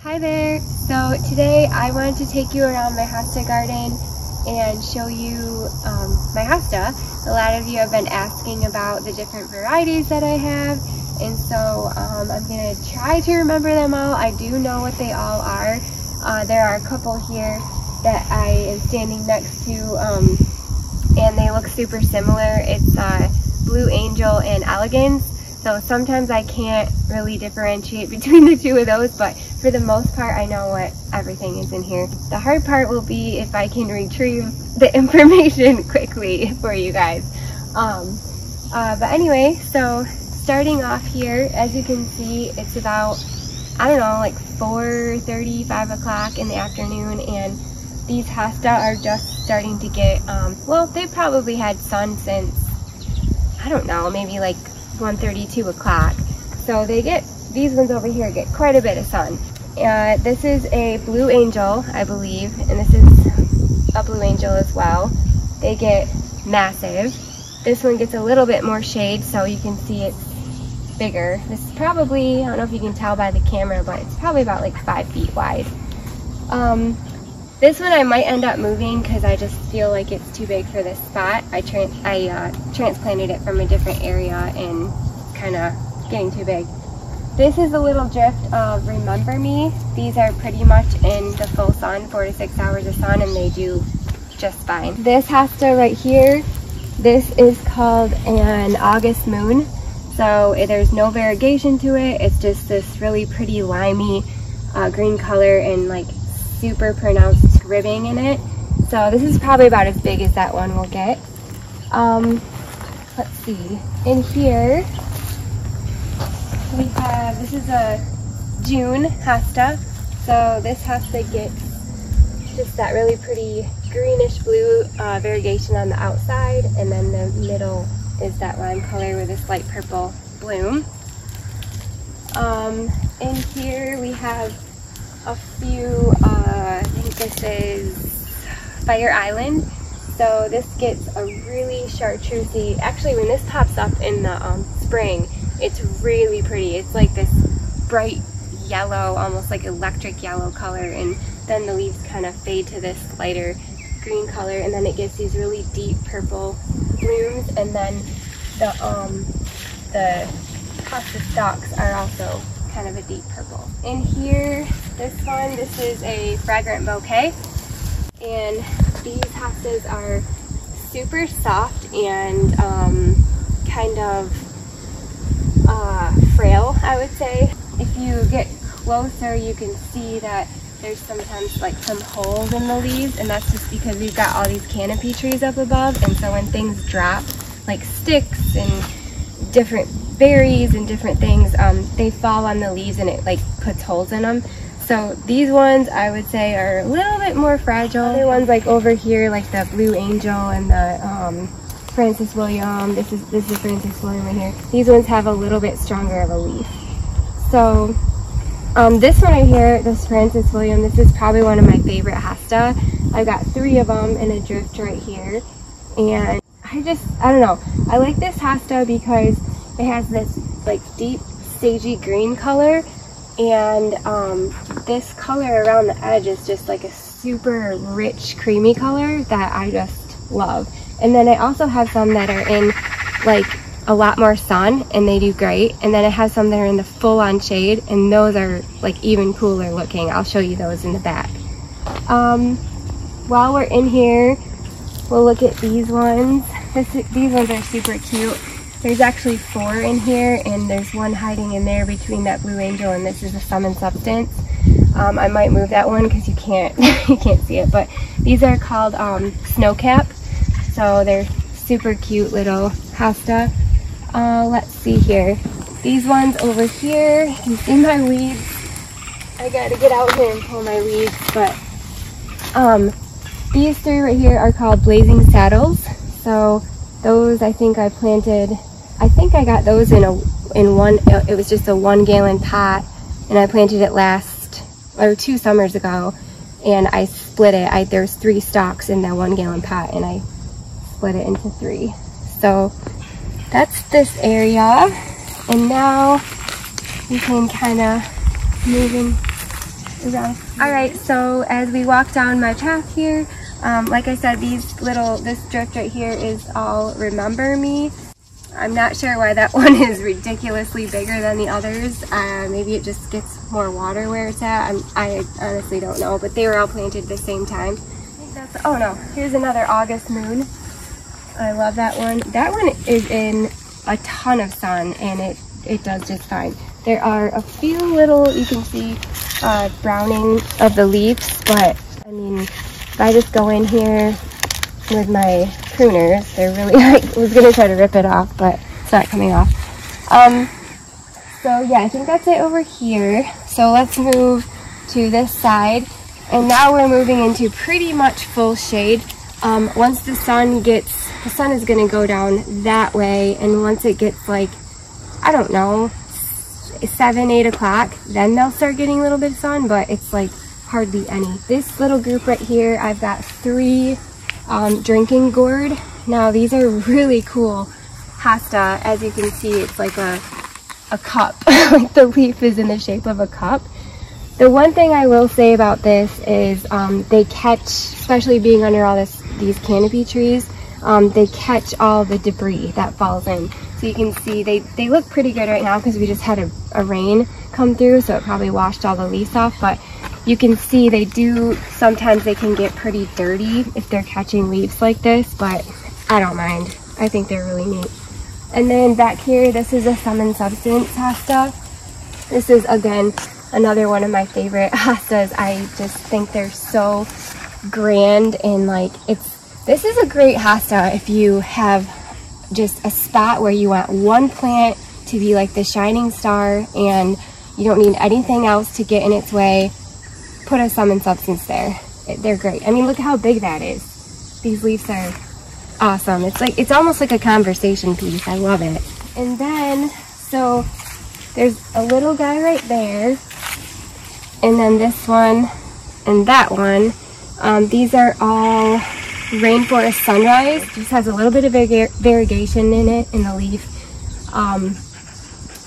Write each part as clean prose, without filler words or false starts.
Hi there! So today I wanted to take you around my hosta garden and show you my hosta. A lot of you have been asking about the different varieties that I have, and so I'm going to try to remember them all. I do know what they all are. There are a couple here that I am standing next to and they look super similar. It's Blue Angel and Elegans. So sometimes I can't really differentiate between the two of those, but for the most part, I know what everything is in here. The hard part will be if I can retrieve the information quickly for you guys. But anyway, so starting off here, as you can see, it's about, I don't know, like 4:30, 5 o'clock in the afternoon, and these hosta are just starting to get, well, they've probably had sun since, I don't know, maybe like 1:30, 2 o'clock. So they get, these ones over here get quite a bit of sun. This is a Blue Angel, I believe, and this is a Blue Angel as well. They get massive. This one gets a little bit more shade, so you can see it's bigger. This is probably, I don't know if you can tell by the camera, but it's probably about like 5 feet wide. This one I might end up moving because I just feel like it's too big for this spot. I transplanted it from a different area and it's kind of getting too big. This is a little drift of Remember Me. These are pretty much in the full sun, 4 to 6 hours of sun, and they do just fine. This hosta right here, this is called an August Moon. So there's no variegation to it. It's just this really pretty limey green color and like super pronounced ribbing in it. So this is probably about as big as that one will get. Let's see, in here we have, this is a June hosta. So this hosta gets just that really pretty greenish blue variegation on the outside, and then the middle is that lime color with this light purple bloom. In here we have a few, I think this is Fire Island. So this gets a really chartreusey, actually when this pops up in the spring, it's really pretty. It's like this bright yellow, almost like electric yellow color, and then the leaves kind of fade to this lighter green color, and then it gets these really deep purple blooms, and then the hosta stalks are also kind of a deep purple. In here, this is a Fragrant Bouquet, and these hostas are super soft and kind of frail, I would say. If you get closer, you can see that there's sometimes like some holes in the leaves, and that's just because we've got all these canopy trees up above, and so when things drop, like sticks and different berries and different things, they fall on the leaves and it like puts holes in them. So these ones I would say are a little bit more fragile. Other ones like over here, like the Blue Angel and the Francis William, this is Francis William right here. These ones have a little bit stronger of a leaf. So this one right here, this Francis William, this is probably one of my favorite hosta. I've got 3 of them in a drift right here, and I don't know, I like this hosta because it has this like deep stagey green color, and this color around the edge is just like a super rich creamy color that I just love. And then I also have some that are in like a lot more sun and they do great, and then I have some that are in the full-on shade, and those are like even cooler looking. I'll show you those in the back. While we're in here, we'll look at these ones. These ones are super cute. There's actually 4 in here, and there's one hiding in there between that Blue Angel and this is a Sum and Substance. I might move that one because you can't you can't see it, but these are called Snowcap. So they're super cute little hosta. Let's see here. These ones over here, you can see my weeds. I gotta get out here and pull my weeds, but these 3 right here are called Blazing Saddles. So those I think I planted, I think I got those in one, it was just a 1 gallon pot, and I planted it 2 summers ago, and I split it. There's 3 stalks in that 1 gallon pot, and I split it into 3. So that's this area, and now we can kind of move in around. All right, so as we walk down my path here, like I said, this drift right here is all Remember Me. I'm not sure why that one is ridiculously bigger than the others. Maybe it just gets more water where it's at. I honestly don't know, but they were all planted at the same time. I think that's, oh no, here's another August Moon. I love that one. That one is in a ton of sun and it does just fine. There are a few little, you can see, browning of the leaves, but I mean, if I just go in here with my pruners, they're really, I was gonna try to rip it off, but it's not coming off. So yeah, I think that's it over here. So let's move to this side. And now we're moving into pretty much full shade. Once the sun is gonna go down that way, and once it gets like, I don't know, 7, 8 o'clock, then they'll start getting a little bit of sun, but it's like hardly any. This little group right here, I've got 3 drinking gourd. Now these are really cool hosta. As you can see, it's like a cup. Like the leaf is in the shape of a cup. The one thing I will say about this is they catch, especially being under all these canopy trees, they catch all the debris that falls in. So you can see they look pretty good right now because we just had a rain come through, so it probably washed all the leaves off, but you can see sometimes they can get pretty dirty if they're catching leaves like this, but I don't mind. I think they're really neat. And then back here, this is a Sum and Substance hosta. This is, again, another one of my favorite hostas. I just think they're so grand, and like this is a great hosta if you have just a spot where you want one plant to be like the shining star and you don't need anything else to get in its way. Put a Sum and Substance there. They're great. I mean, look how big that is. These leaves are awesome. It's almost like a conversation piece. I love it. And then, so there's a little guy right there, and then this one and that one. These are all Rainforest Sunrise. Just has a little bit of variegation in it, in the leaf,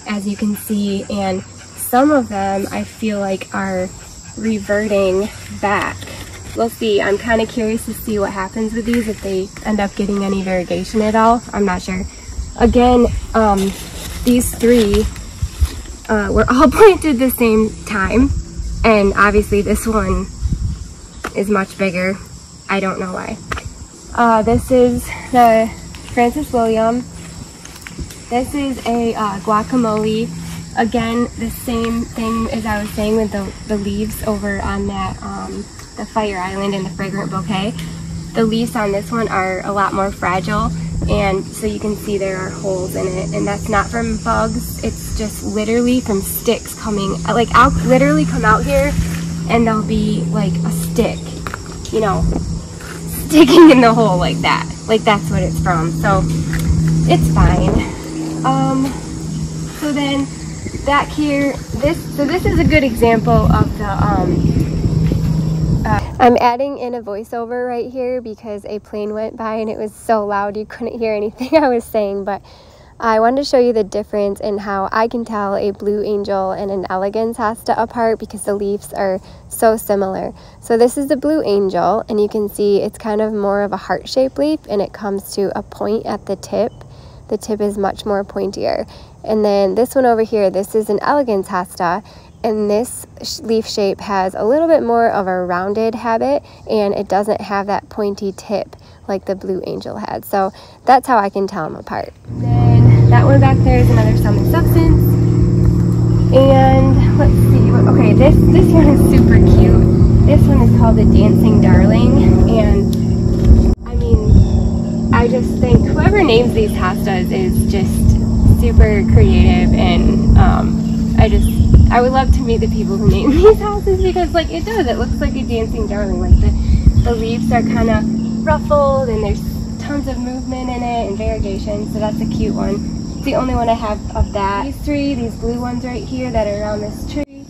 as you can see, and some of them I feel like are reverting back. We'll see. I'm kind of curious to see what happens with these, if they end up getting any variegation at all. I'm not sure. Again, these 3 were all planted the same time, and obviously this one is much bigger. I don't know why. This is the Francis William. This is a guacamole. Again, the same thing as I was saying with the leaves over on that the Fire Island and the Fragrant Bouquet. The leaves on this one are a lot more fragile, and so you can see there are holes in it, and that's not from bugs. It's just literally from sticks coming. Like, I'll literally come out here and there'll be like a stick, you know, sticking in the hole like that. Like, that's what it's from. So it's fine. So then back here, this is a good example of the I'm adding in a voiceover right here because a plane went by and it was so loud you couldn't hear anything I was saying, but I wanted to show you the difference in how I can tell a Blue Angel and an Elegans hosta apart because the leaves are so similar. So this is the Blue Angel, and you can see it's kind of more of a heart-shaped leaf, and it comes to a point at the tip. The tip is much more pointier. And then this one over here, this is an Elegans hosta, and this leaf shape has a little bit more of a rounded habit, and it doesn't have that pointy tip like the Blue Angel had. So that's how I can tell them apart. Then that one back there is another Sum and Substance. And let's see, okay, this one is super cute. This one is called the Dancing Darling, and I mean, I just think whoever names these hostas is just super creative, and I would love to meet the people who name these houses, because like it looks like a dancing darling. Like the leaves are kind of ruffled and there's tons of movement in it and variegation, so that's a cute one. It's the only one I have of that. These blue ones right here that are around this tree,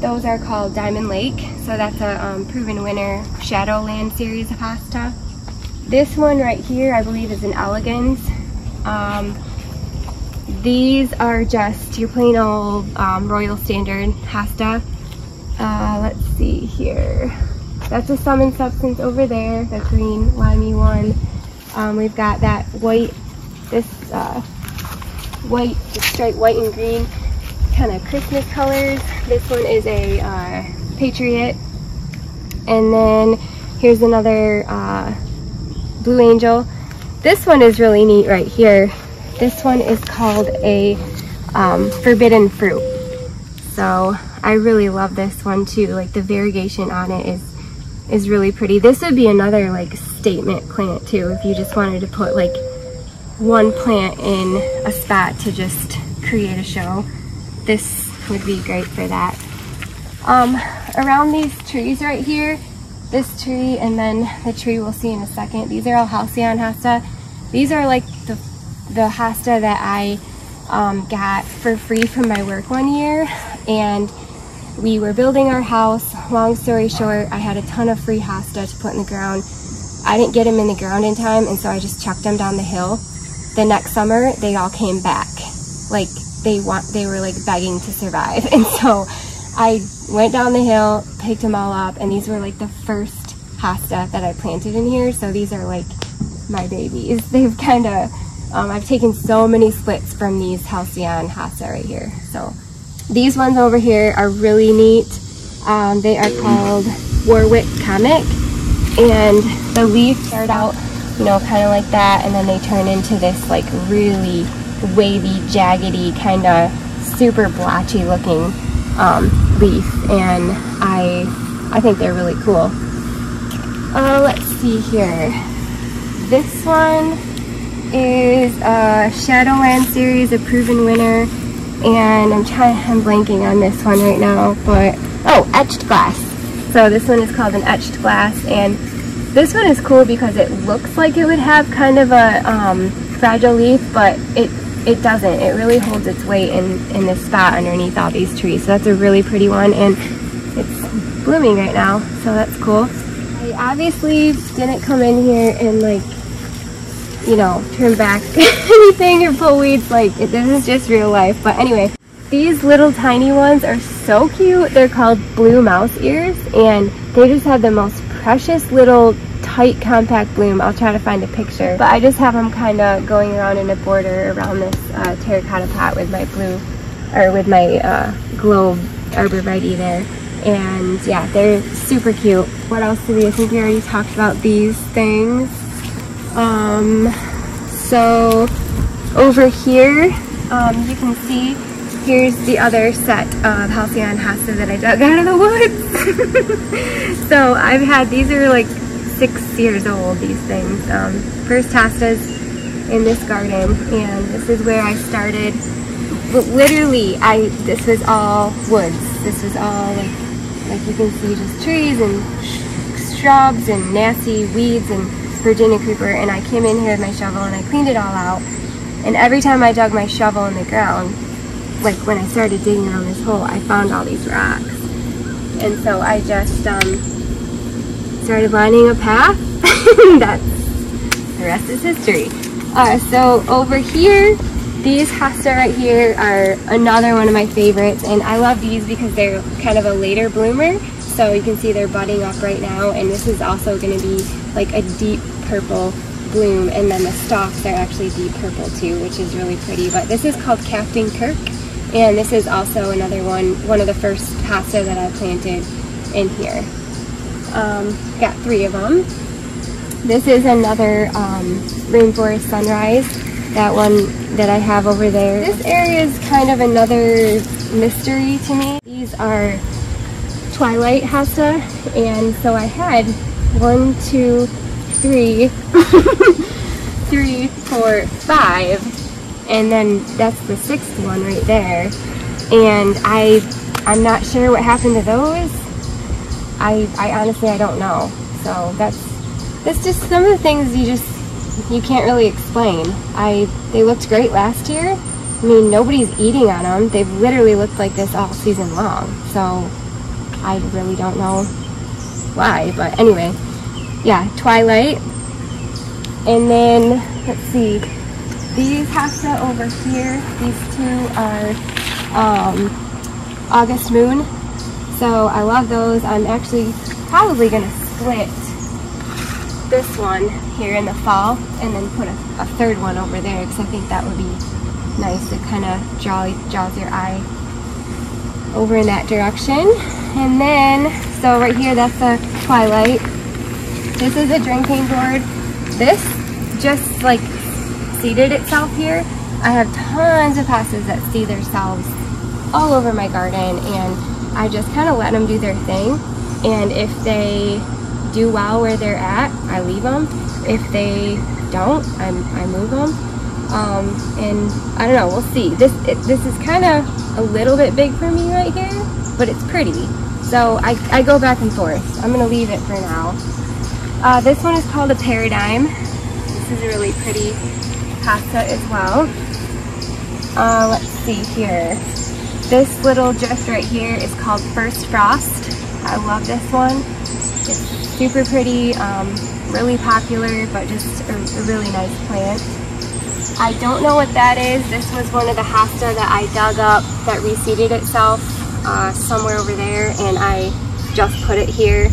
those are called Diamond Lake, so that's a Proven Winner Shadowland series of hosta. This one right here I believe is an Elegans. These are just your plain old Royal Standard hosta. Let's see here. That's a Sum and Substance over there, the green limey one. We've got that white, this white, striped white and green kind of Christmas colors. This one is a Patriot. And then here's another Blue Angel. This one is really neat right here. This one is called a Forbidden Fruit. So I really love this one too. Like the variegation on it is really pretty. This would be another like statement plant too, if you just wanted to put like one plant in a spot to just create a show. This would be great for that. Around these trees right here, this tree and then the tree we'll see in a second, these are all Halcyon hosta. These are like the hosta that I got for free from my work one year, and we were building our house. Long story short, I had a ton of free hosta to put in the ground. I didn't get them in the ground in time, and so I just chucked them down the hill. The next summer, they all came back. Like they were like begging to survive, and so I went down the hill, picked them all up, and these were like the first hosta that I planted in here. So these are like my babies. They've kind of, I've taken so many splits from these Halcyon hosta right here. So these ones over here are really neat. They are called Warwick Comic, and the leaves start out, you know, kind of like that, and then they turn into this like really wavy, jaggedy, kind of super blotchy looking leaf, and I think they're really cool. Let's see here. This one is a Shadowland series, a proven winner, and I'm blanking on this one right now, but oh, Etched Glass. So this one is called an Etched Glass, and this one is cool because it looks like it would have kind of a fragile leaf, but it doesn't. It really holds its weight in this spot underneath all these trees. So that's a really pretty one, and it's blooming right now, so that's cool. I obviously didn't come in here and like, you know, turn back anything or pull weeds. Like this is just real life. But anyway, these little tiny ones are so cute. They're called blue mouse ears, and they just have the most precious little tight compact bloom. I'll try to find a picture, but I just have them kind of going around in a border around this terracotta pot with my blue, or with my globe arborvitae there. And yeah, they're super cute. What else do we, I think we already talked about these things. So over here, you can see, here's the other set of Halcyon hosta that I dug out of the woods. So I've had, these are like 6 years old, these things. First hostas in this garden, and this is where I started. But literally, this was all woods. This was all like you can see, just trees and shrubs and nasty weeds and Virginia creeper. And I came in here with my shovel and I cleaned it all out. And every time I dug my shovel in the ground, like when I started digging around this hole, I found all these rocks. And so I just started lining a path. That's, the rest is history. So over here, these hosta right here are another one of my favorites, and I love these because they're kind of a later bloomer. So you can see they're budding up right now, and this is also going to be like a deep purple bloom, and then the stalks are actually deep purple too, which is really pretty. But this is called Captain Kirk, and this is also another one of the first hosta that I planted in here. Got 3 of them. This is another Rainforest Sunrise, that one that I have over there. This area is kind of another mystery to me. These are Twilight hosta, and so I had 1, 2, 3, 3, 4, 5, and then that's the 6th one right there. And I'm not sure what happened to those. I honestly, I don't know. So that's just some of the things you can't really explain. They looked great last year. I mean, nobody's eating on them. They've literally looked like this all season long. So I really don't know why, but anyway, yeah, Twilight. And then let's see, these hosta over here, these 2 are August Moon. So I love those. I'm actually probably going to split this one here in the fall and then put a third one over there, because I think that would be nice. It kind of draws your eye over in that direction. And then, so right here, that's a Twilight. This is a drinking gourd. This just like seeded itself here. I have tons of hostas that seed themselves all over my garden, and I just kind of let them do their thing. And if they do well where they're at, I leave them. If they don't, I move them. And I don't know, we'll see. This is kind of a little bit big for me right here, but it's pretty. So I go back and forth. I'm gonna leave it for now. This one is called a Paradigm. This is a really pretty hosta as well. Let's see here. This little drift right here is called First Frost. I love this one. It's super pretty, really popular, but just a really nice plant. I don't know what that is. This was one of the hosta that I dug up that reseeded itself somewhere over there, and I just put it here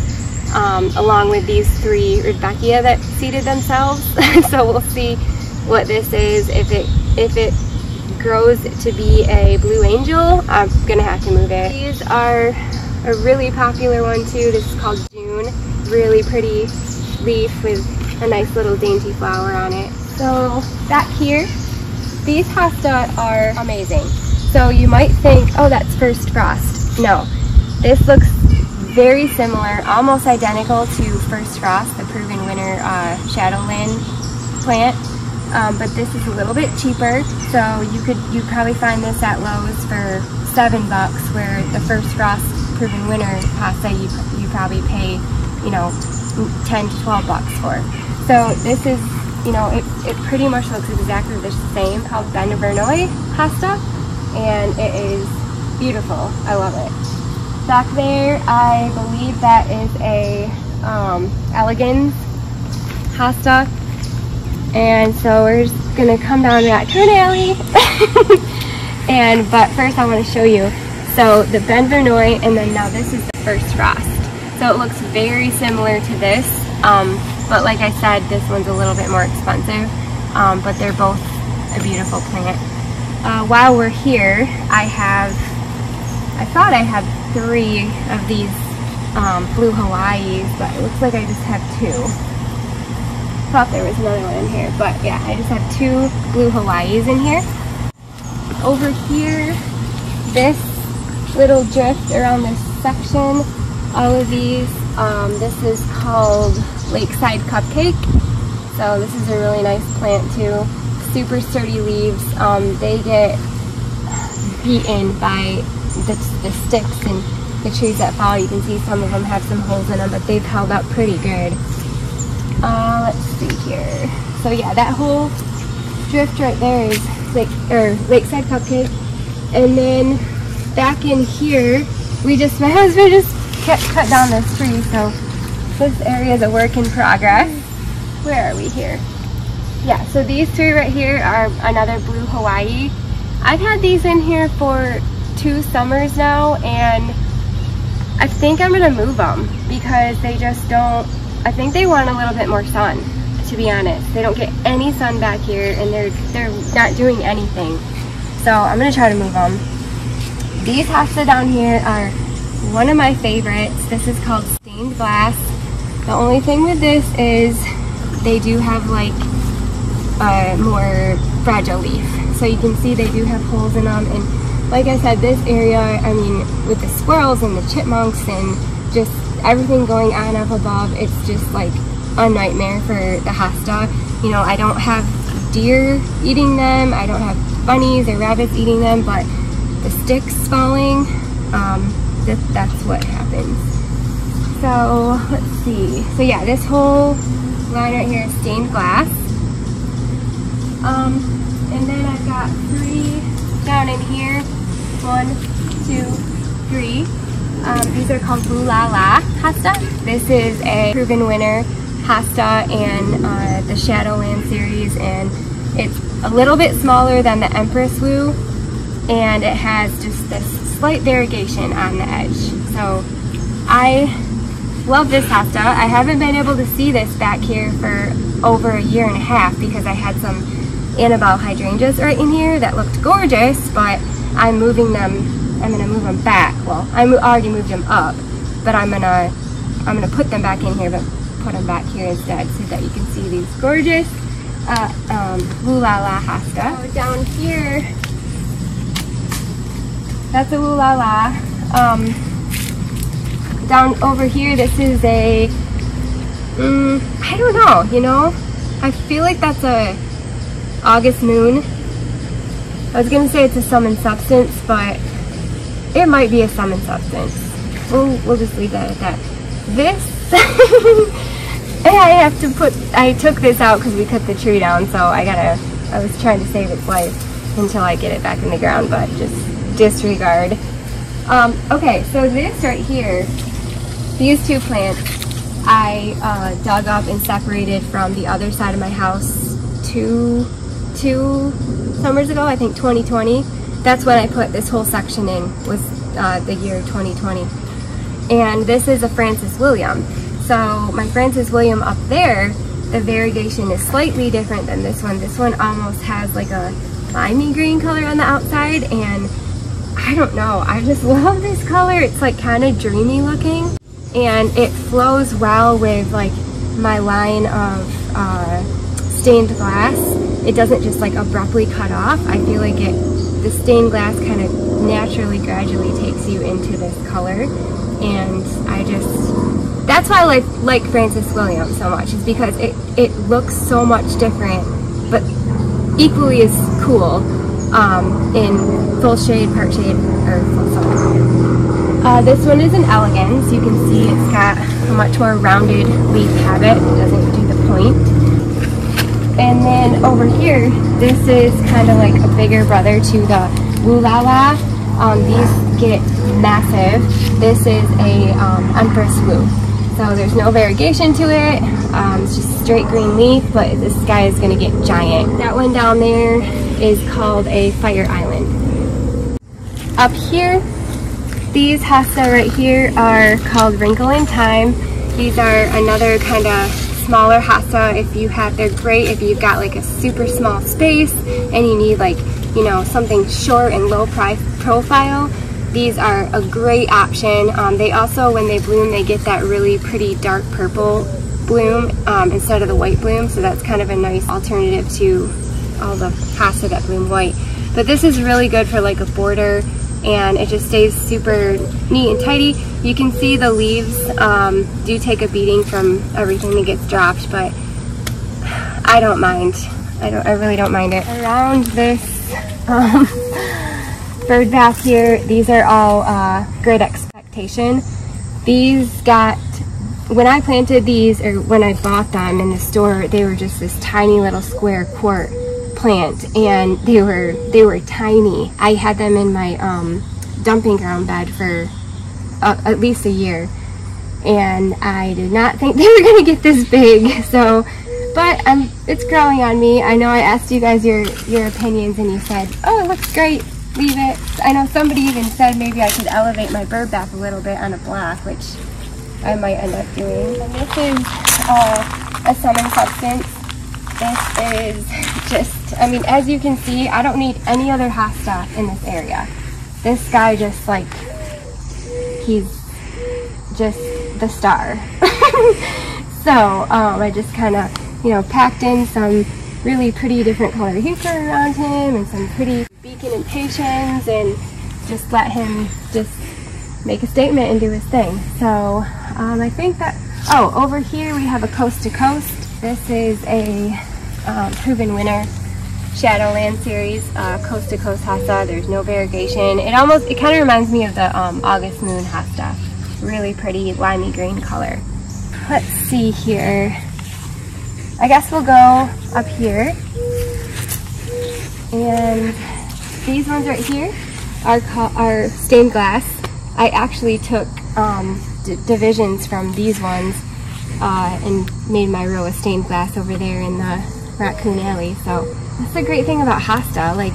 along with these 3 Rudbeckia that seeded themselves. So we'll see what this is. If it grows to be a Blue Angel, I'm gonna have to move it. These are a really popular one too. This is called June. Really pretty leaf with a nice little dainty flower on it. So back here, these hosta are amazing. So you might think, oh, that's First Frost. No, this looks very similar, almost identical to First Frost, the Proven Winner Shadowland plant. But this is a little bit cheaper. So you'd probably find this at Lowe's for $7, where the First Frost Proven Winner hosta you probably pay, you know, 10 to 12 bucks for. So this is, you know, it pretty much looks exactly the same, called Benvernoy hosta, and it is beautiful. I love it. Back there, I believe that is a Elegans hosta, and so we're just gonna come down that turn alley. But first I want to show you. So the Benvernoy, and then now this is the First Frost. So it looks very similar to this, but like I said, this one's a little bit more expensive, but they're both a beautiful plant. While we're here, I thought I had 3 of these Blue Hawaiis, but it looks like I just have 2. Thought there was another one in here, but yeah, I just have 2 Blue Hawaiis in here. Over here, this little drift around this section, all of these, this is called Lakeside Cupcake. So this is a really nice plant too. Super sturdy leaves. They get beaten by the sticks and the trees that fall. You can see some of them have some holes in them, but they've held up pretty good. Let's see here. So yeah, that whole drift right there is Lakeside Cupcake. And then back in here, my husband just cut down this tree, so this area is a work in progress. Where are we here? Yeah, so these 3 right here are another Blue Hawaii. I've had these in here for 2 summers now, and I think I'm gonna move them because they just don't, I think they want a little bit more sun, to be honest. They don't get any sun back here, and they're not doing anything. So I'm gonna try to move them. These hosta down here are one of my favorites. This is called Stained Glass. The only thing with this is they do have like a more fragile leaf. So you can see they do have holes in them, and like I said, this area, I mean, with the squirrels and the chipmunks and just everything going on up above, it's just like a nightmare for the hosta. You know, I don't have deer eating them, I don't have bunnies or rabbits eating them, but the sticks falling, that's what happens. So let's see. So yeah, this whole line right here is Stained Glass. And then I've got 3 down in here. 1, 2, 3. These are called Blue La La hosta. This is a Proven Winner hosta and the Shadowland series, and it's a little bit smaller than the Empress Wu, and it has just this slight variegation on the edge. So I love this hosta. I haven't been able to see this back here for over a year and a half because I had some Annabelle hydrangeas right in here that looked gorgeous, but I'm moving them. I'm gonna move them back. Well, I already moved them up, but I'm gonna put them back in here, but put them back here instead so that you can see these gorgeous Woo La La hosta. So down here, that's a Woo La La. Down over here, this is a, I don't know, you know? I feel like that's a August Moon. I was gonna say it's a Sum and Substance, but it might be a Sum and Substance. We'll just leave that at that. This, I took this out because we cut the tree down, so I was trying to save its life until I get it back in the ground, but just disregard. Okay, so this right here, these two plants, I dug up and separated from the other side of my house two summers ago, I think 2020. That's when I put this whole section in, was the year 2020. And this is a Francis William. So my Francis William up there, the variegation is slightly different than this one. This one almost has like a limey green color on the outside, and I don't know, I just love this color. It's like kind of dreamy looking, and it flows well with like my line of stained glass. It doesn't just like abruptly cut off. I feel like the stained glass kind of naturally, gradually takes you into this color, and that's why I like Francis William so much, is because it looks so much different, but equally as cool in full shade, part shade, or full sun. This one is an elegans. You can see it's got a much more rounded leaf habit. It doesn't do the point. And then over here, this is kind of like a bigger brother to the Woo La La. These get massive. This is a Empress Woo. So there's no variegation to it. It's just straight green leaf, but this guy is going to get giant. That one down there is called a Fire Island. Up here, these hosta right here are called Wrinkle in Time. These are another kind of smaller hosta. They're great if you've got like a super small space and you need like, you know, something short and low profile. These are a great option. They also, when they bloom, they get that really pretty dark purple bloom instead of the white bloom, so that's kind of a nice alternative to all the hosta that bloom white. But this is really good for like a border, and it just stays super neat and tidy. You can see the leaves do take a beating from everything that gets dropped, but I don't mind. I really don't mind it. Around this bird bath here, these are all Great Expectation. These got, when I planted these, or when I bought them in the store, they were just this tiny little square quart plant, and they were tiny. I had them in my dumping ground bed for at least a year, and I did not think they were gonna get this big. So, but it's growing on me. I know I asked you guys your opinions, and you said, oh, it looks great, leave it. I know somebody even said maybe I could elevate my bird bath a little bit on a block, which I might end up doing. And this is a Sum and Substance. This is just, I mean, as you can see, I don't need any other hosta in this area. This guy just like, he's just the star. So I just kind of, you know, packed in some really pretty different colored heuchera around him and some pretty beacon impatiens, and just let him just make a statement and do his thing. So I think that, oh, over here we have a Coast to Coast. This is a Proven Winner Shadowland series, Coast to Coast hosta. There's no variegation. It kind of reminds me of the August Moon hosta. Really pretty limey green color. Let's see here. I guess we'll go up here. And these ones right here are stained glass. I actually took divisions from these ones and made my row of stained glass over there in the Raccoon Alley. So that's the great thing about hosta. Like,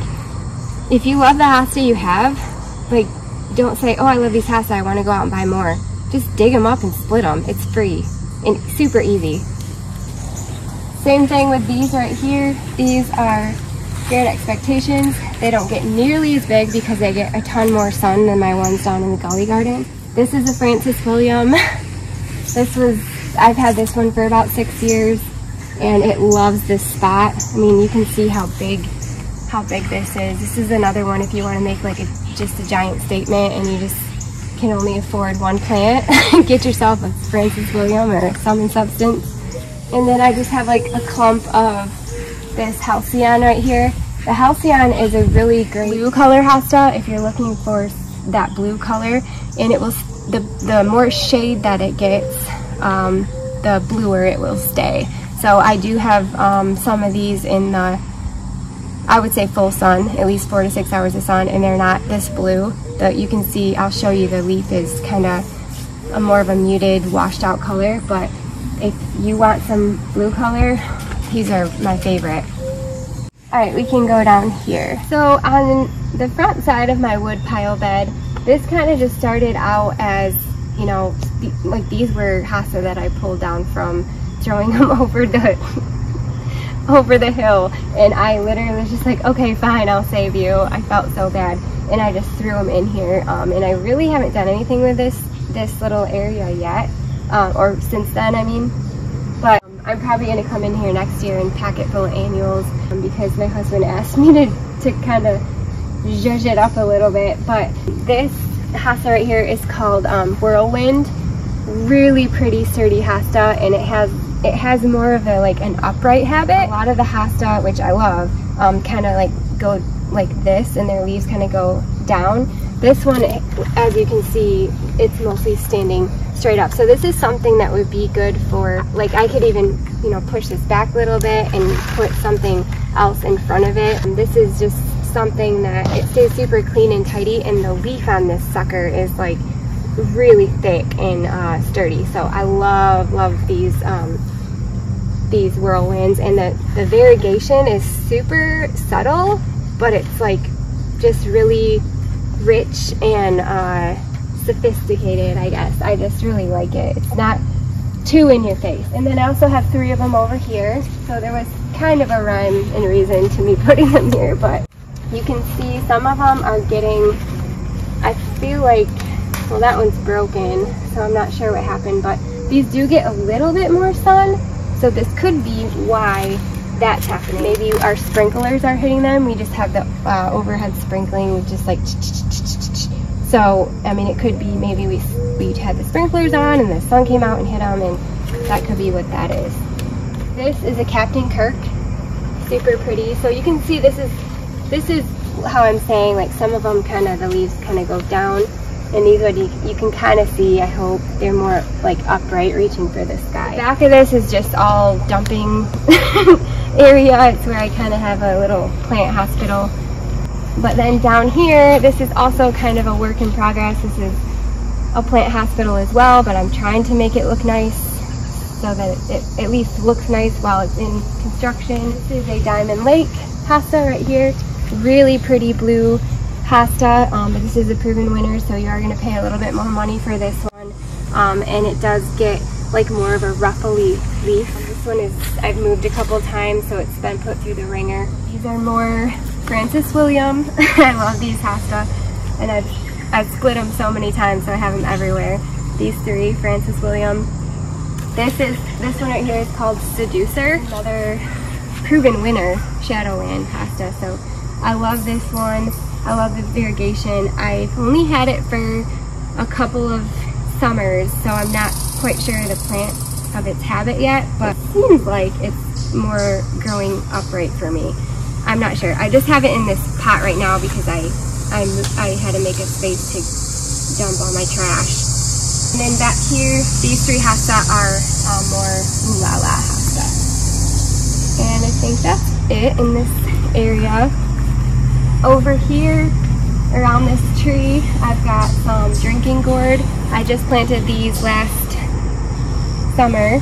if you love the hosta you have, like, don't say, oh, I love these hosta, I want to go out and buy more. Just dig them up and split them. It's free and super easy. Same thing with these right here. These are Grand Expectations. They don't get nearly as big because they get a ton more sun than my ones down in the Gully Garden. This is a Francis William. I've had this one for about 6 years and it loves this spot. I mean, you can see how big this is. This is another one if you want to make like just a giant statement and you just can only afford one plant. Get yourself a Francis William or Sum and Substance. And then I just have like a clump of this Halcyon right here. The Halcyon is a really great blue color hosta if you're looking for that blue color, and it will, the more shade that it gets, the bluer it will stay. So I do have some of these in the, I would say full sun, at least 4 to 6 hours of sun, and they're not this blue. You can see, I'll show you, the leaf is kind of a more of a muted, washed out color, but if you want some blue color, these are my favorite. Alright, we can go down here. So on the front side of my wood pile bed, this kind of just started out as, you know, like these were hosta that I pulled down from throwing them over the hill, and I literally was just like, okay, fine, I'll save you. I felt so bad, and I just threw them in here, and I really haven't done anything with this little area yet, or since then, I mean, but I'm probably going to come in here next year and pack it full of annuals, because my husband asked me to kind of zhuzh it up a little bit. But this hosta right here is called Whirlwind. Really pretty sturdy hosta, and it has more of a like an upright habit. A lot of the hosta, which I love, kind of like go like this, and their leaves kind of go down. This one, as you can see, it's mostly standing straight up. So this is something that would be good for, like, I could even, you know, push this back a little bit and put something else in front of it. And this is just something that it stays super clean and tidy, and the leaf on this sucker is like really thick and sturdy. So I love these Whirlwinds, and the variegation is super subtle, but it's like just really rich and sophisticated, I guess. I just really like it. It's not too in your face. And then I also have 3 of them over here, so there was kind of a rhyme and reason to me putting them here. But you can see some of them are getting, I feel like, well, that one's broken, so I'm not sure what happened, but these do get a little bit more sun, so this could be why that's happening. Maybe our sprinklers are hitting them. We just have the overhead sprinkling, just like so. I mean, it could be maybe we had the sprinklers on and the sun came out and hit them, and that could be what that is. This is a Captain Kirk, super pretty. So you can see this is how I'm saying, like, some of them kind of, the leaves kind of go down, and these ones you can kind of see, I hope, they're more like upright, reaching for the sky. The back of this is just all dumping area. It's where I kind of have a little plant hospital. But then down here, this is also kind of a work in progress. This is a plant hospital as well, but I'm trying to make it look nice so that it at least looks nice while it's in construction. This is a Diamond Lake hosta right here. Really pretty blue hosta, but this is a proven winner, so you are going to pay a little bit more money for this one. And it does get like more of a ruffly leaf. This one is, I've moved a couple times, so it's been put through the ringer. These are more Francis William. I love these hosta, and I've split them so many times, so I have them everywhere. These 3 Francis William. This one right here is called Seducer, another proven winner Shadowland hosta. So I love this one. I love the variegation. I've only had it for a couple of summers, so I'm not quite sure of the plant of its habit yet, but it seems like it's more growing upright for me. I'm not sure. I just have it in this pot right now because I had to make a space to dump all my trash. And then back here, these 3 hosta are more Ooh La La hosta. And I think that's it in this area. Over here, around this tree, I've got some drinking gourd. I just planted these last summer,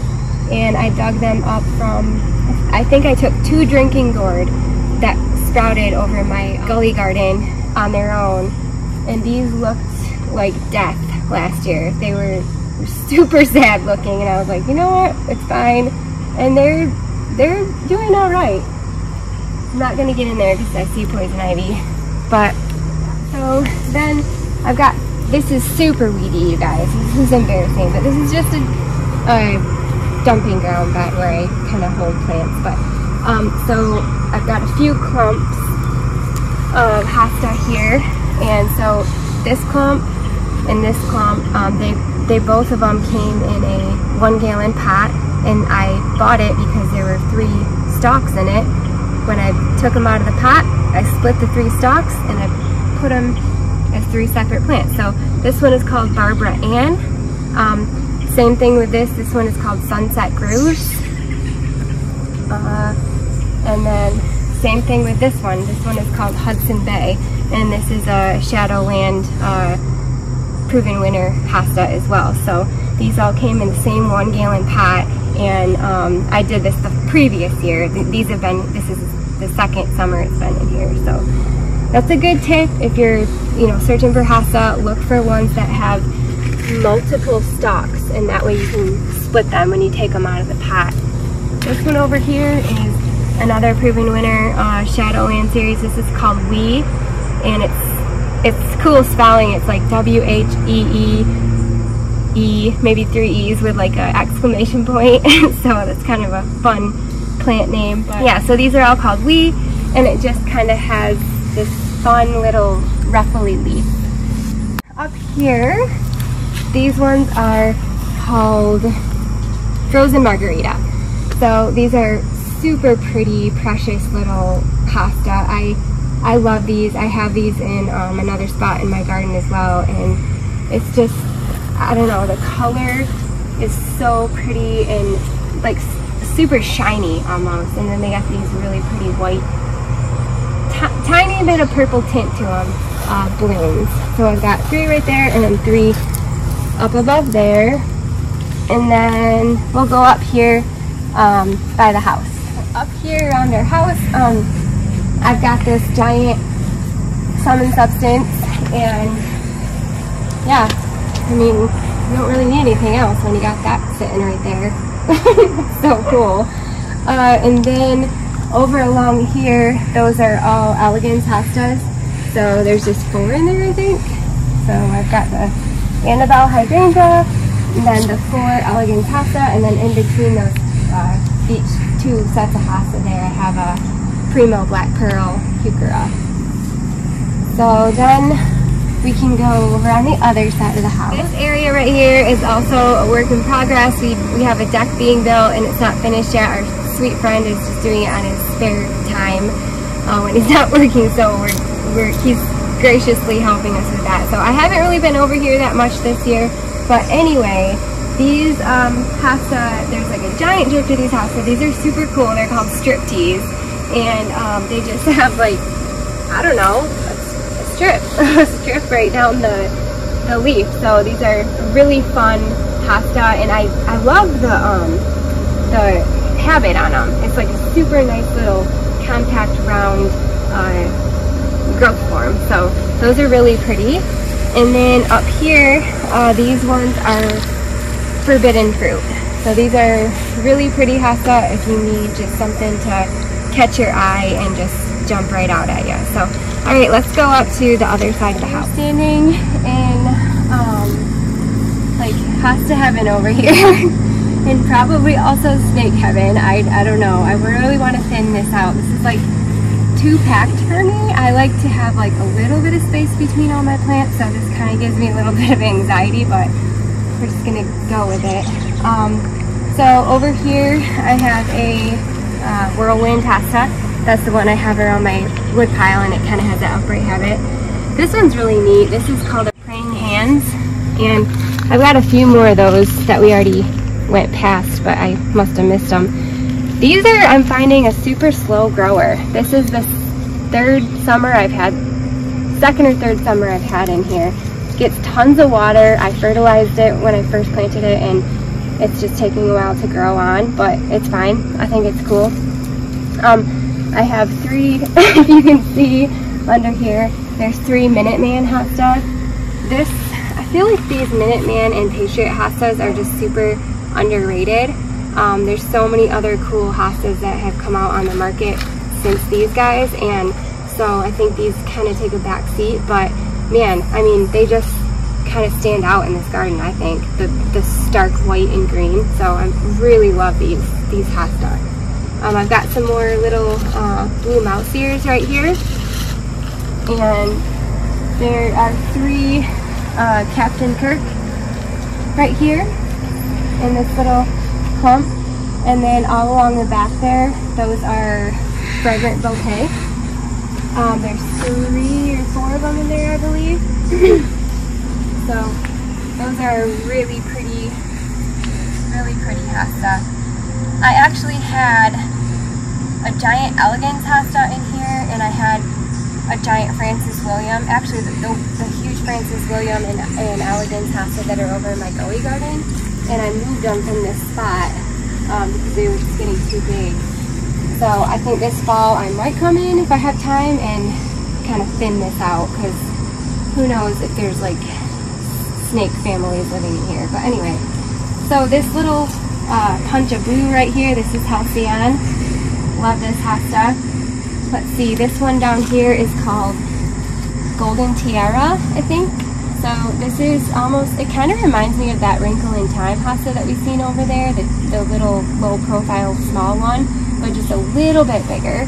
and I dug them up from, I think I took 2 drinking gourd that sprouted over my gully garden on their own, and these looked like death last year. They were super sad looking, and I was like, you know what, it's fine. And they're doing all right. I'm not gonna get in there because I see poison ivy. But so then I've got, this is super weedy, you guys. This is embarrassing, but this is just a dumping ground bed where I kind of hold plants. But so I've got a few clumps of hosta here, and so this clump and this clump, they both of them came in a 1 gallon pot, and I bought it because there were 3 stalks in it. When I took them out of the pot, I split the 3 stalks and I put them as 3 separate plants. So this one is called Barbara Ann. Same thing with this one is called Sunset Groves. And then same thing with this one is called Hudson Bay, and this is a Shadowland proven winner hosta as well. So these all came in the same 1 gallon pot, and I did this the previous year. This is the second summer it's been in here. So that's a good tip if you're searching for hosta. Look for ones that have multiple stalks, and that way you can split them when you take them out of the pot. This one over here is another proven winner Shadowland series. This is called Whee, and it's cool spelling. It's like W-H-E-E-E, maybe 3 E's with like an exclamation point. So that's kind of a fun plant name. But yeah, so these are all called Whee, and it just kind of has this fun little ruffly leaf. Up here, these ones are called Frozen Margarita. So these are super pretty, precious little hosta. I love these. I have these in another spot in my garden as well, and it's just, I don't know, the color is so pretty and like super shiny almost, and then they got these really pretty white, tiny bit of purple tint to them, blooms. So I've got 3 right there, and then 3 up above there, and then we'll go up here by the house. Up here around our house, I've got this giant Summon Substance, and yeah, I mean, you don't really need anything else when you got that sitting right there. It's so cool. And then over along here, those are all Elegans hostas. So there's just 4 in there, I think. So I've got the Annabelle Hydrangea, and then the 4 Elegans hosta, and then in between those each 2 sets of hosta there, I have a Primo Black Pearl Heuchera. So then we can go over on the other side of the house. This area right here is also a work in progress. We have a deck being built, and it's not finished yet. Our sweet friend is just doing it on his spare time when he's not working, so he's graciously helping us with that. So I haven't really been over here that much this year, but anyway, these hosta, there's like a giant drift of these hosta. These are super cool. They're called Striptease, and they just have like, I don't know, a strip right down the leaf. So these are really fun hosta, and I love the habit on them. It's like a super nice little compact round growth form. So those are really pretty. And then up here, these ones are Forbidden Fruit. So these are really pretty hosta if you need just something to catch your eye and just jump right out at you. So, all right, let's go up to the other side of the house. Standing in like hosta heaven over here, and probably also snake heaven. I don't know. I really want to thin this out. This is like too packed for me. I like to have like a little bit of space between all my plants, so this kind of gives me a little bit of anxiety, but we're just gonna go with it. So over here I have a Whirlwind hosta. That's the one I have around my wood pile, and it kind of has that upright habit. This one's really neat. This is called a Praying Hands, and I've got a few more of those that we already went past, but I must have missed them. These are, I'm finding, a super slow grower. This is the second or third summer I've had in here. It gets tons of water. I fertilized it when I first planted it, and it's just taking a while to grow on, but it's fine. I think it's cool. I have 3, if you can see under here, there's 3 Minuteman hosta. This feel like these Minuteman and Patriot hostas are just super underrated. There's so many other cool hostas that have come out on the market since these guys, and so I think these kind of take a back seat, but man, I mean, they just kind of stand out in this garden, I think. The stark white and green, so I really love these hosta. I've got some more little blue mouse ears right here, and there are 3 Captain Kirk right here in this little clump, and then all along the back there, those are Fragrant Bouquet. There's 3 or 4 of them in there, I believe. So those are really pretty hosta. I actually had a giant elegans hosta in here, and I had a giant Francis William, actually the huge Francis William and elegans hosta that are over in my gully garden, and I moved them from this spot because they were just getting too big. So I think this fall I might come in if I have time and kind of thin this out, because who knows if there's like snake families living in here. But anyway, so this little punch of blue right here, this is Halcyon. Love this hosta. Let's see, this one down here is called Golden Tiara, I think. So this is almost, it kind of reminds me of that Wrinkle in Time hosta that we've seen over there, the little low profile small one, but just a little bit bigger.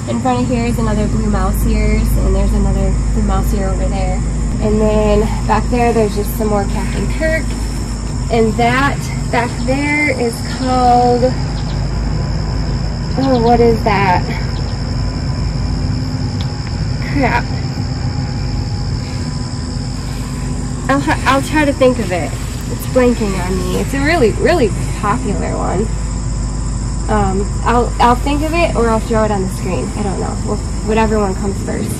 In front of here is another blue mouse ears, and there's another blue mouse ear over there. And then back there's just some more Captain Kirk. And that back there is called, oh, what is that? Crap. I'll try to think of it. It's blanking on me. It's a really popular one. I'll think of it, or I'll throw it on the screen. I don't know. Well, whatever one comes first.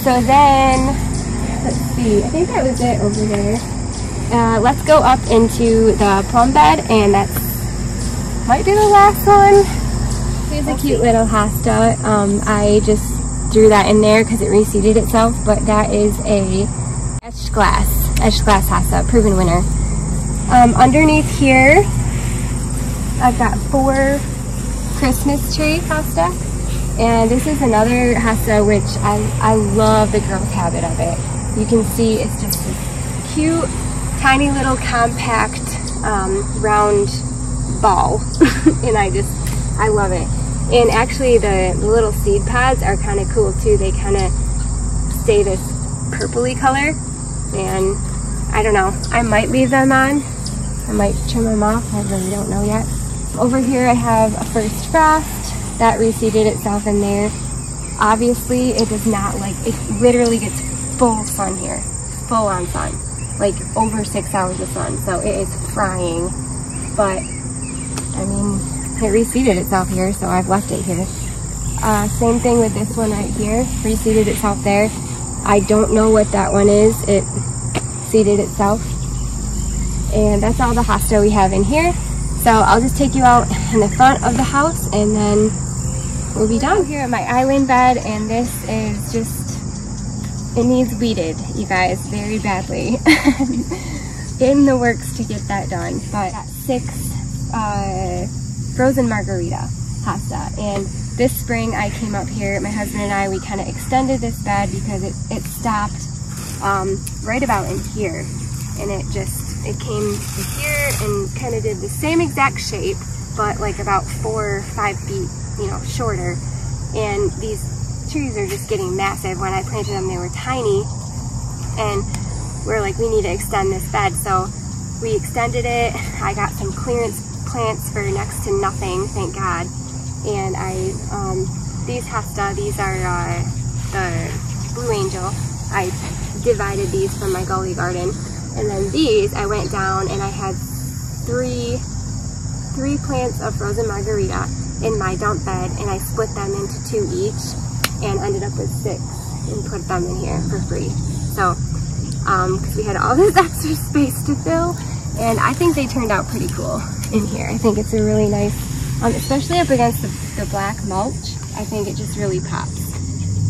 So then, let's see. I think that was it over there. Let's go up into the plum bed, and that's might be the last one. Here's a cute little hosta. I just threw that in there because it reseeded itself, but that is a etched glass hosta, proven winner. Underneath here, I've got 4 Christmas tree hosta, and this is another hosta which I love the growth habit of it. You can see it's just this cute, tiny little compact round ball, and I love it. And actually the little seed pods are kind of cool too. They kind of stay this purpley color, and I don't know, I might leave them on. I might trim them off, I really don't know yet. Over here I have a First Frost that reseeded itself in there. Obviously it does not like, it literally gets full sun here, full on sun, like over 6 hours of sun, so it is frying. But I mean, it reseeded itself here, so I've left it here. Same thing with this one right here, reseeded itself there. I don't know what that one is, it seeded itself. And that's all the hosta we have in here. So I'll just take you out in the front of the house, and then we'll be done. Here at my island bed, and this is just, it needs weeded, you guys, very badly. In the works to get that done. But got 6 frozen margarita hosta, and this spring I came up here, my husband and I, we kind of extended this bed because it stopped right about in here, and it came to here and kind of did the same exact shape, but like about 4 or 5 feet, you know, shorter. And these trees are just getting massive. When I planted them, they were tiny, and we're like, we need to extend this bed. So we extended it. I got some clearance plants for next to nothing, thank God. And these hosta, these are the Blue Angel. I divided these from my gully garden. And then these, I went down and I had three plants of frozen margarita in my dump bed, and I split them into 2 each and ended up with 6 and put them in here for free. So, because we had all this extra space to fill, and I think they turned out pretty cool in here. I think it's a really nice, especially up against the black mulch, I think it just really pops.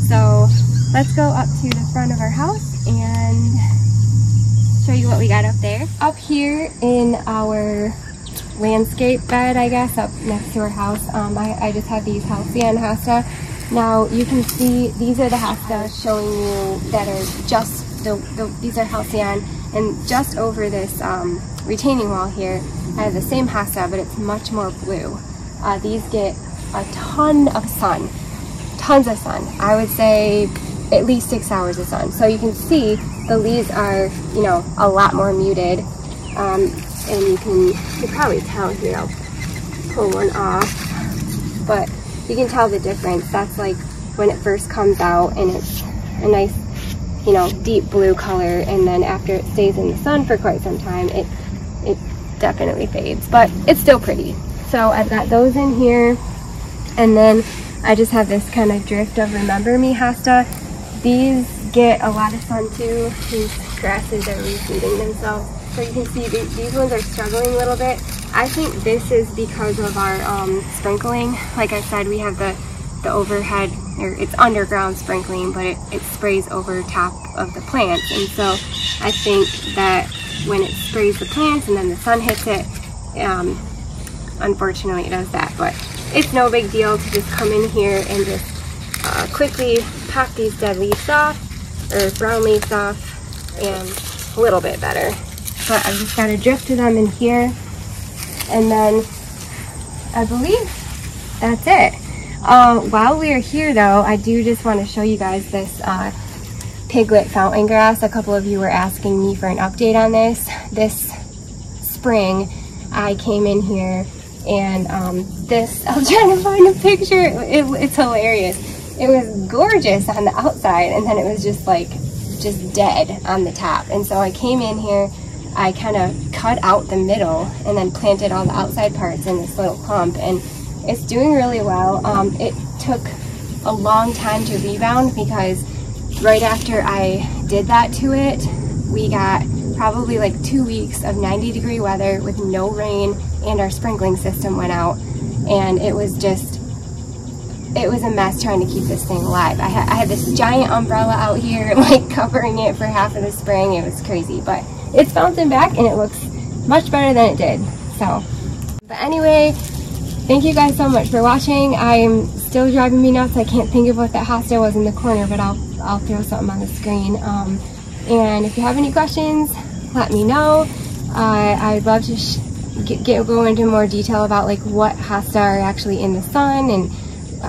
So let's go up to the front of our house and show you what we got up there. Up here in our landscape bed, I guess, up next to our house, I just have these Halcyon hosta. Now you can see these are the hosta showing you that are just these are Halcyon, and just over this retaining wall here I have the same hosta, but it's much more blue. These get a ton of sun, tons of sun. I would say at least 6 hours of sun. So you can see the leaves are, you know, a lot more muted, and you can probably tell here. I'll pull one off, but you can tell the difference. That's like when it first comes out, and it's a nice, you know, deep blue color, and then after it stays in the sun for quite some time, it definitely fades, but it's still pretty. So I've got those in here, and then I just have this kind of drift of Remember Me hosta. These get a lot of sun too. These grasses are refeeding themselves. So you can see these ones are struggling a little bit. I think this is because of our sprinkling. Like I said, we have the overhead, or it's underground sprinkling, but it sprays over top of the plants. And so I think that when it sprays the plants and then the sun hits it, unfortunately it does that. But it's no big deal to just come in here and just quickly pop these dead leaves off, or brown leaves off, and a little bit better. But I've just got a drift of them in here, and then I believe that's it. While we're here though, I do just want to show you guys this piglet fountain grass. A couple of you were asking me for an update on this. This spring I came in here, and this, I'm trying to find a picture, it's hilarious. It was gorgeous on the outside, and then it was just like, just dead on the top. And so I came in here, I kind of cut out the middle and then planted all the outside parts in this little clump, and it's doing really well. It took a long time to rebound, because right after I did that to it, we got probably like 2 weeks of 90-degree weather with no rain, and our sprinkling system went out, and it was a mess trying to keep this thing alive. I had this giant umbrella out here, like covering it for half of the spring. It was crazy, but it's bouncing back and it looks much better than it did. So, but anyway, thank you guys so much for watching. I'm still driving me nuts. I can't think of what that hosta was in the corner, but I'll throw something on the screen. And if you have any questions, let me know. I'd love to go into more detail about like what hosta are actually in the sun and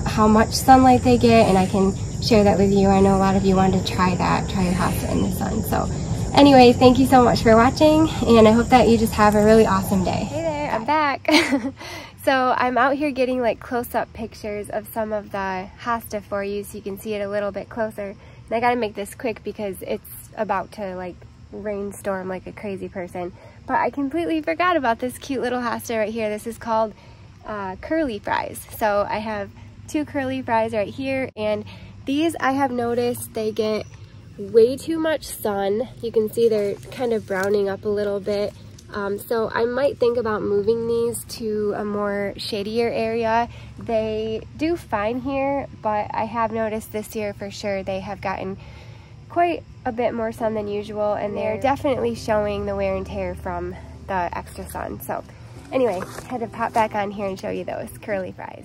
how much sunlight they get, and I can share that with you. I know a lot of you wanted to try your hosta in the sun. So anyway, thank you so much for watching, and I hope that you just have a really awesome day. Hey there, I'm back. So I'm out here getting like close-up pictures of some of the hosta for you so you can see it a little bit closer. And I gotta make this quick because it's about to like rainstorm like a crazy person. But I completely forgot about this cute little hosta right here. This is called curly fries. So I have 2 curly fries right here, and these I have noticed they get way too much sun. You can see they're kind of browning up a little bit. So I might think about moving these to a more shadier area. They do fine here, but I have noticed this year for sure they have gotten quite a bit more sun than usual, and they're definitely showing the wear and tear from the extra sun. So anyway, had to pop back on here and show you those curly fries.